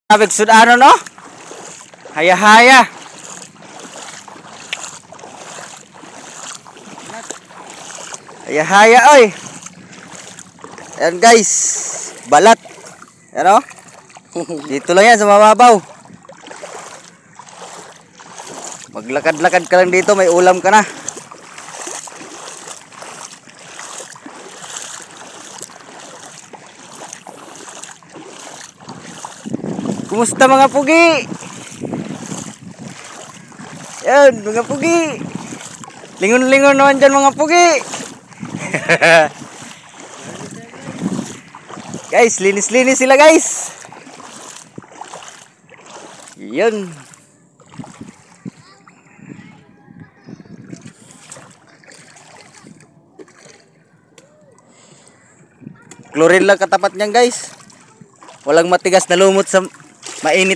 Abig sudano no? Haya-haya. Haya-haya oy. Ayan guys, balat. Ayan o. Dito lang yan sa mababaw. Maglakad-lakad ka lang dito, may ulam ka na. Kumusta mga pugi? Yan, mga pugi. Lingon-lingon naman dyan mga pugi. Guys, linis-linis sila guys. Yun. Chlorine lang katapat niyan guys. Walang matigas na lumot sa mainit.